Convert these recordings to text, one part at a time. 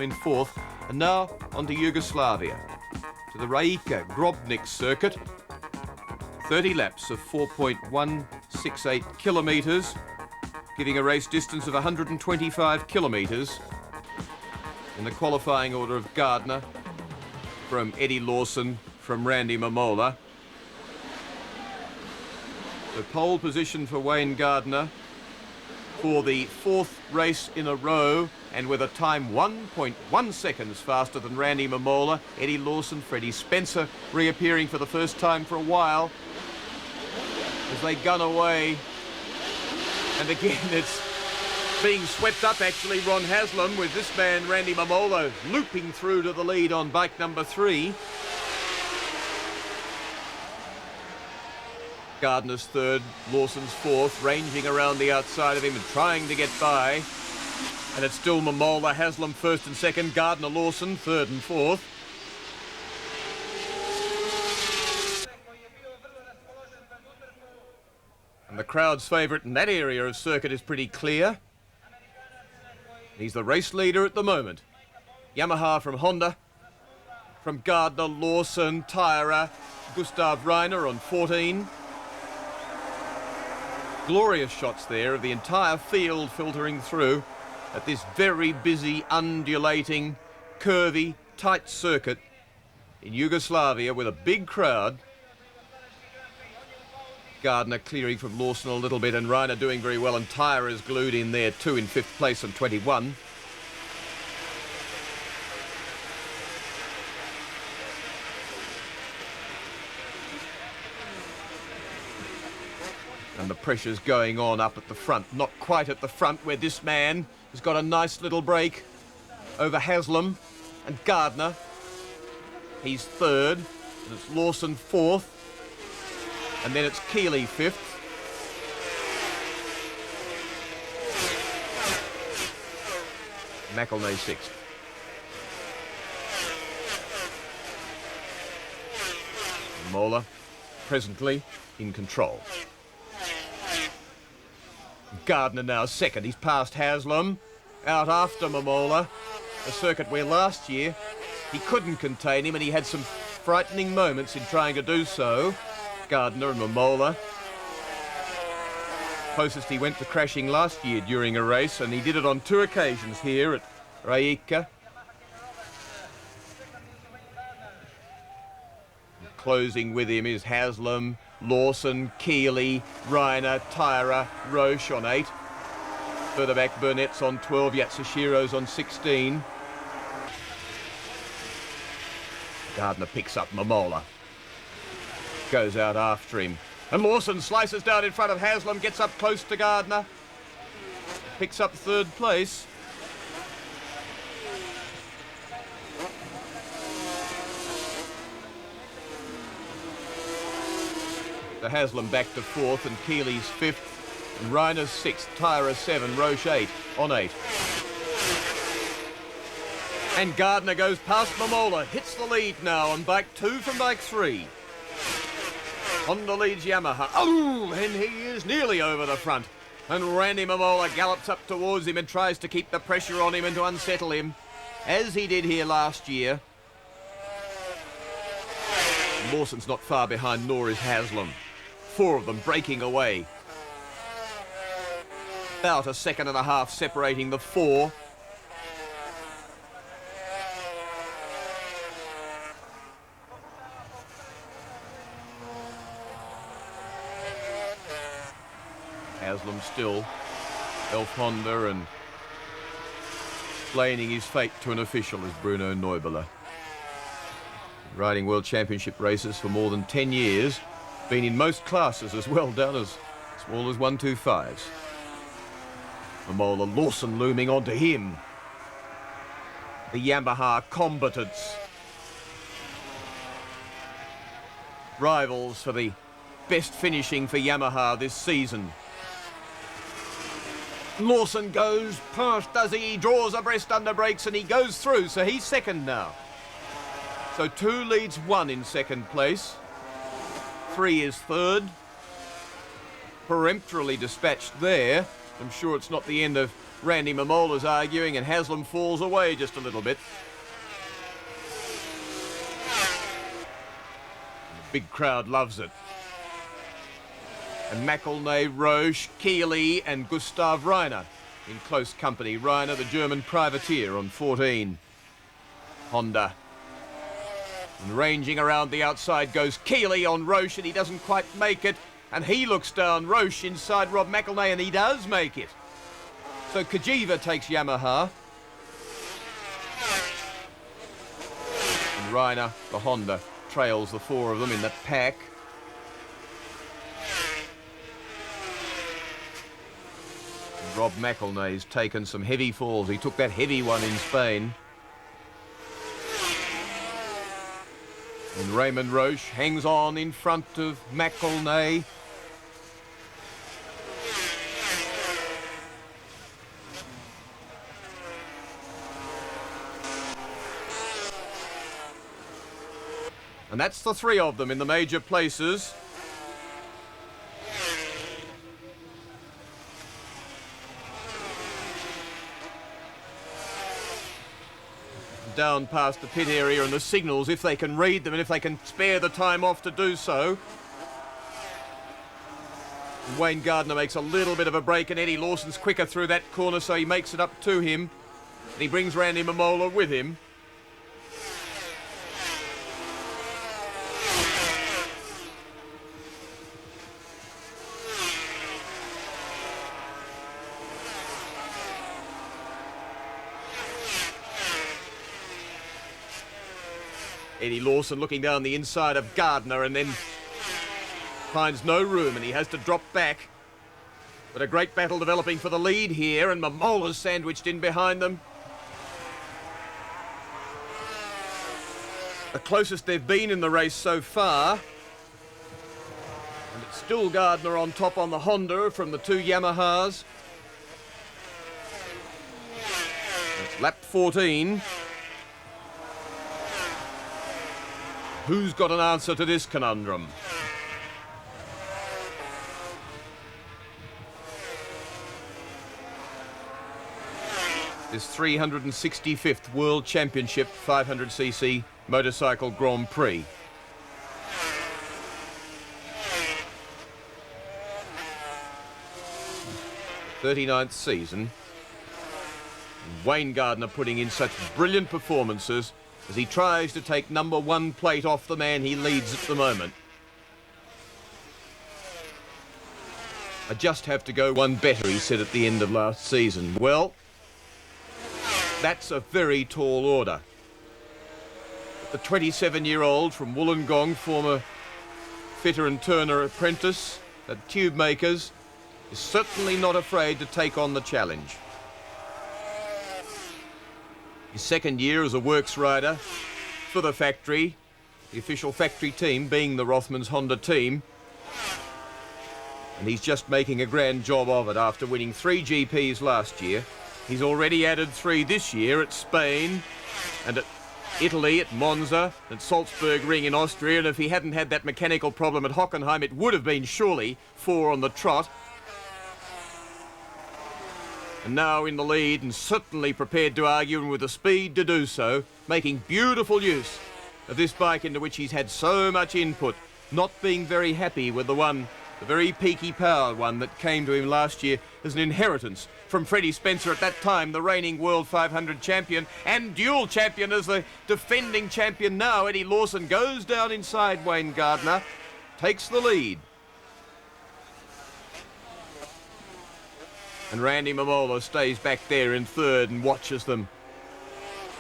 in fourth, and now on to Yugoslavia, to the Rijeka Grobnik circuit. 30 laps of 4.168 kilometres, giving a race distance of 125 kilometres. In the qualifying order of Gardner, from Eddie Lawson, from Randy Mamola. The pole position for Wayne Gardner for the fourth race in a row, and with a time 1.1 seconds faster than Randy Mamola. Eddie Lawson, Freddie Spencer reappearing for the first time for a while as they gun away. And again, it's being swept up, actually, Ron Haslam, with this man, Randy Mamola, looping through to the lead on bike number 3. Gardner's third, Lawson's fourth, ranging around the outside of him and trying to get by. And it's still Mamola, Haslam first and second, Gardner, Lawson third and fourth. And the crowd's favourite in that area of circuit is pretty clear. He's the race leader at the moment. Yamaha from Honda, from Gardner, Lawson, Tyra, Gustav Reiner on 14. Glorious shots there of the entire field filtering through at this very busy, undulating, curvy, tight circuit in Yugoslavia with a big crowd. Gardner clearing from Lawson a little bit, and Reiner doing very well, and Tyre is glued in there too in 5th place on 21. And the pressure's going on up at the front, not quite at the front, where this man has got a nice little break over Haslam and Gardner. He's third, and it's Lawson fourth, and then it's Keeley fifth. McElnay sixth. Mola presently in control. Gardner now second. He's passed Haslam, out after Mamola, a circuit where last year he couldn't contain him, and he had some frightening moments in trying to do so. Gardner and Mamola. Closest he went to crashing last year during a race, and he did it on 2 occasions here at Rijeka. Closing with him is Haslam, Lawson, Keeley, Reiner, Tyra, Roche on 8. Further back, Burnett's on 12, Yatsushiro's on 16. Gardner picks up Mamola. Goes out after him. And Lawson slices down in front of Haslam, gets up close to Gardner. Picks up 3rd place. The Haslam back to 4th, and Keeley's 5th, and Reiner's 6th, Tyra 7, Roche 8 on 8. And Gardner goes past Mamola, hits the lead now on bike 2 from bike 3. Honda leads Yamaha. Oh, and he is nearly over the front. And Randy Mamola gallops up towards him and tries to keep the pressure on him and to unsettle him, as he did here last year. Lawson's not far behind, nor is Haslam. 4 of them breaking away. About 1.5 seconds separating the 4. Haslam still, Elf Honda, and explaining his fate to an official is Bruno Neubauer. Riding World Championship races for more than 10 years, been in most classes as well, down as small as 125s. Mamola, Lawson looming onto him. The Yamaha combatants. Rivals for the best finishing for Yamaha this season. Lawson goes past, does he? Draws abreast under brakes, and he goes through, so he's second now. So 2 leads 1 in 2nd place. 3 is 3rd. Peremptorily dispatched there. I'm sure it's not the end of Randy Mamola's arguing and Haslam falls away just a little bit. The big crowd loves it. And McElnay, Roche, Keeley and Gustav Reiner in close company. Reiner, the German privateer, on 14. Honda. And ranging around the outside goes Keeley on Roche, and he doesn't quite make it. And he looks down Roche inside Rob McElnay, and he does make it. So Kajiva takes Yamaha. And Reiner, the Honda, trails the four of them in that pack. And Rob McElnay's taken some heavy falls. He took that heavy one in Spain. And Raymond Roche hangs on in front of McElnay. And that's the three of them in the major places. Down past the pit area and the signals, if they can read them and if they can spare the time off to do so. And Wayne Gardner makes a little bit of a break, and Eddie Lawson's quicker through that corner, so he makes it up to him. And he brings Randy Mamola with him. Eddie Lawson looking down the inside of Gardner and then finds no room, and he has to drop back. But a great battle developing for the lead here, and Mamola's sandwiched in behind them. The closest they've been in the race so far. And it's still Gardner on top on the Honda from the two Yamahas. It's lap 14. Who's got an answer to this conundrum? This 365th World Championship 500cc motorcycle Grand Prix. '39th season. Wayne Gardner putting in such brilliant performances as he tries to take number one plate off the man he leads at the moment. I just have to go one better, he said at the end of last season. Well, that's a very tall order. But the 27-year-old from Wollongong, former fitter and turner apprentice at Tube Makers, is certainly not afraid to take on the challenge. His second year as a works rider for the factory, the official factory team being the Rothmans Honda team. And he's just making a grand job of it after winning 3 GPs last year. He's already added 3 this year at Spain and at Italy, at Monza, and Salzburg Ring in Austria. And if he hadn't had that mechanical problem at Hockenheim, it would have been surely 4 on the trot. And now in the lead, and certainly prepared to argue, and with the speed to do so, making beautiful use of this bike into which he's had so much input, not being very happy with the very peaky power one that came to him last year as an inheritance from Freddie Spencer, at that time the reigning World 500 champion and dual champion as the defending champion now. Eddie Lawson goes down inside Wayne Gardner, takes the lead. And Randy Mamola stays back there in third and watches them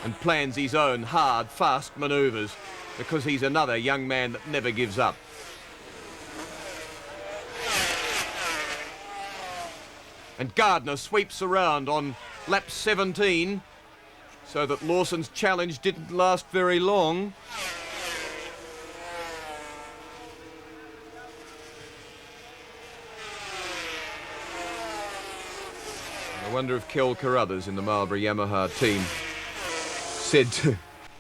and plans his own hard, fast manoeuvres, because he's another young man that never gives up. And Gardner sweeps around on lap 17, so that Lawson's challenge didn't last very long. I wonder if Kel Carruthers in the Marlborough Yamaha team said to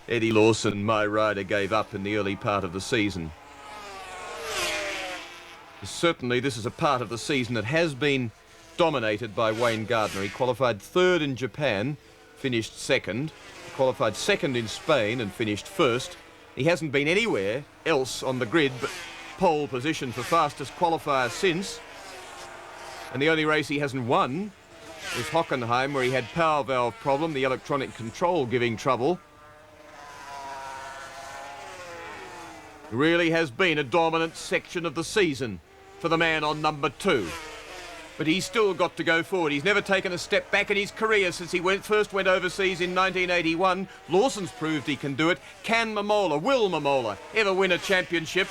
Eddie Lawson, "My rider gave up in the early part of the season." Certainly this is a part of the season that has been dominated by Wayne Gardner. He qualified third in Japan, finished second. He qualified second in Spain and finished first. He hasn't been anywhere else on the grid but pole position for fastest qualifier since. And the only race he hasn't won was Hockenheim, where he had power valve problem, the electronic control giving trouble. It really has been a dominant section of the season for the man on number 2. But he's still got to go forward. He's never taken a step back in his career since he first went overseas in 1981. Lawson's proved he can do it. Can Momola, will Momola ever win a championship?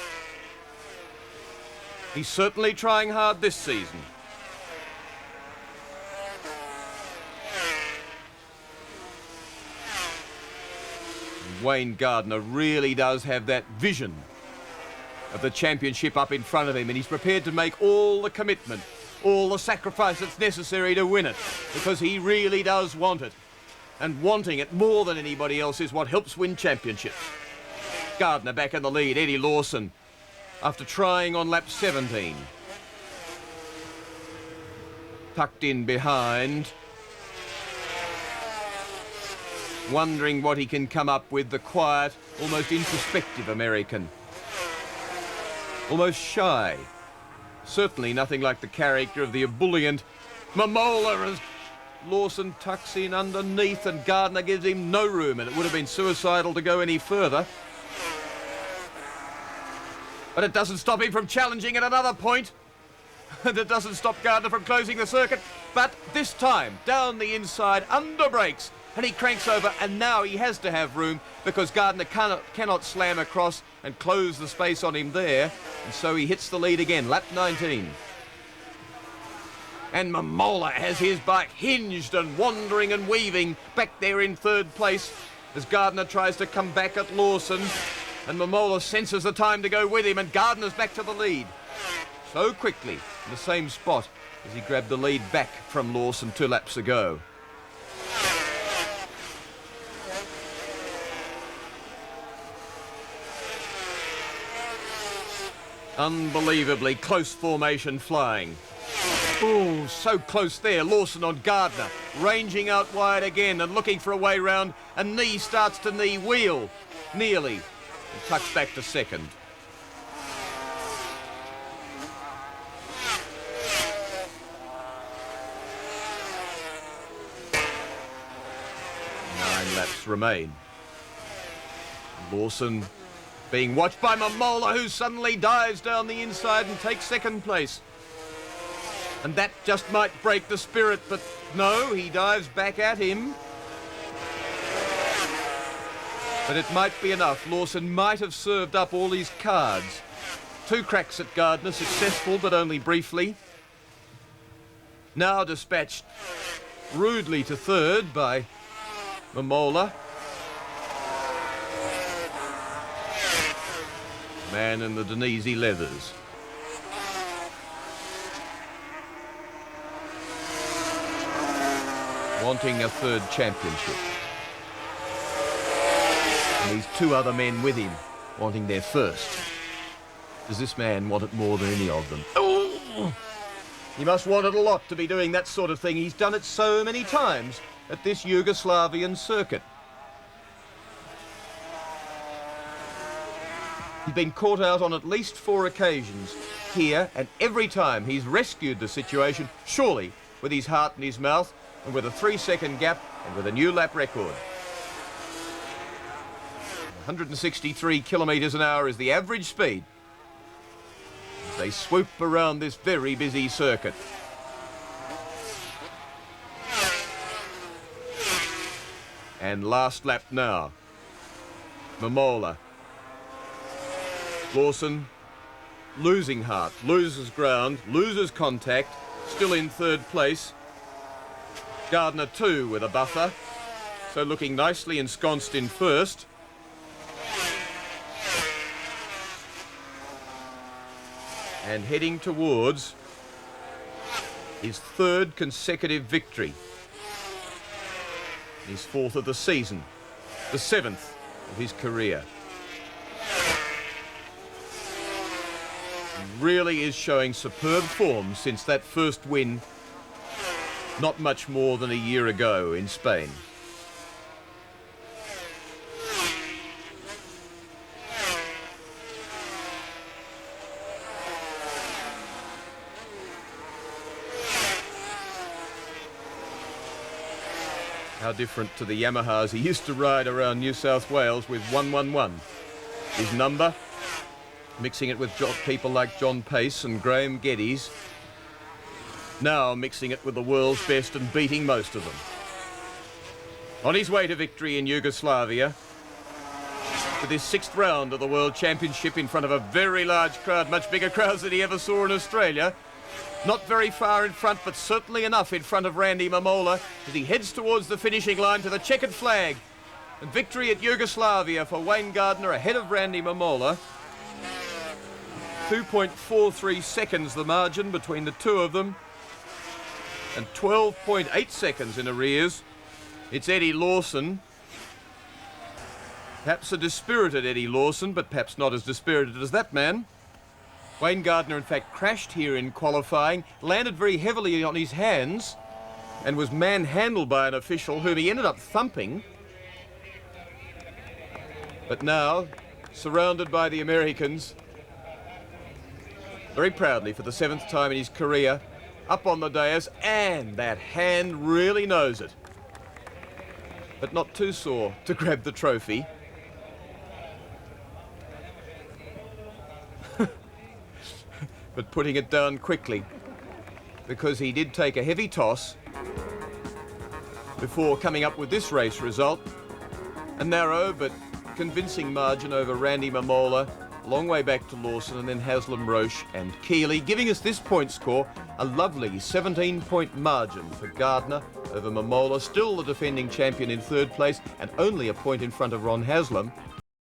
He's certainly trying hard this season. Wayne Gardner really does have that vision of the championship up in front of him, and he's prepared to make all the commitment, all the sacrifice that's necessary to win it, because he really does want it. And wanting it more than anybody else is what helps win championships. Gardner back in the lead, Eddie Lawson, after trying on lap 17. Tucked in behind, wondering what he can come up with, the quiet, almost introspective American. Almost shy. Certainly nothing like the character of the ebullient Momola, as Lawson tucks in underneath and Gardner gives him no room, and it would have been suicidal to go any further. But it doesn't stop him from challenging at another point. And it doesn't stop Gardner from closing the circuit. But this time, down the inside, under brakes, and he cranks over, and now he has to have room because Gardner cannot slam across and close the space on him there, and so he hits the lead again, lap 19. And Momola has his bike hinged and wandering and weaving back there in third place as Gardner tries to come back at Lawson, and Momola senses the time to go with him, and Gardner's back to the lead so quickly in the same spot as he grabbed the lead back from Lawson 2 laps ago. Unbelievably close formation flying. Oh, so close there. Lawson on Gardner, ranging out wide again and looking for a way round. A knee starts to knee wheel, nearly, and tucks back to second. Nine laps remain. Lawson being watched by Momola, who suddenly dives down the inside and takes second place. And that just might break the spirit, but no, he dives back at him. But it might be enough. Lawson might have served up all his cards. 2 cracks at Gardner, successful but only briefly. Now dispatched rudely to third by Momola. Man in the Denisi leathers. Wanting a third championship. And these 2 other men with him wanting their first. Does this man want it more than any of them? Oh! He must want it a lot to be doing that sort of thing. He's done it so many times at this Yugoslavian circuit. He's been caught out on at least 4 occasions here, and every time he's rescued the situation, surely with his heart in his mouth and with a 3-second gap and with a new lap record. 163 kilometres an hour is the average speed as they swoop around this very busy circuit. And last lap now. Momola. Lawson losing heart, loses ground, loses contact, still in third place. Gardner 2 with a buffer, so looking nicely ensconced in first. And heading towards his 3rd consecutive victory. His 4th of the season, the 7th of his career. Really is showing superb form since that first win not much more than a year ago in Spain. How different to the Yamahas he used to ride around New South Wales with 111. His number, mixing it with people like John Pace and Graham Geddes. Now mixing it with the world's best and beating most of them. On his way to victory in Yugoslavia, with his 6th round of the World Championship in front of a very large crowd, much bigger crowds than he ever saw in Australia. Not very far in front, but certainly enough in front of Randy Mamola as he heads towards the finishing line to the checkered flag. And victory at Yugoslavia for Wayne Gardner ahead of Randy Mamola. 2.43 seconds the margin between the two of them. And 12.8 seconds in arrears. It's Eddie Lawson. Perhaps a dispirited Eddie Lawson, but perhaps not as dispirited as that man. Wayne Gardner, in fact, crashed here in qualifying, landed very heavily on his hands, and was manhandled by an official whom he ended up thumping. But now, surrounded by the Americans, very proudly for the 7th time in his career, up on the dais, and that hand really knows it. But not too sore to grab the trophy. But putting it down quickly, because he did take a heavy toss before coming up with this race result. A narrow but convincing margin over Randy Mamola, a long way back to Lawson, and then Haslam, Roche and Keeley, giving us this point score, a lovely 17-point margin for Gardner over Mamola, still the defending champion in 3rd place and only a point in front of Ron Haslam.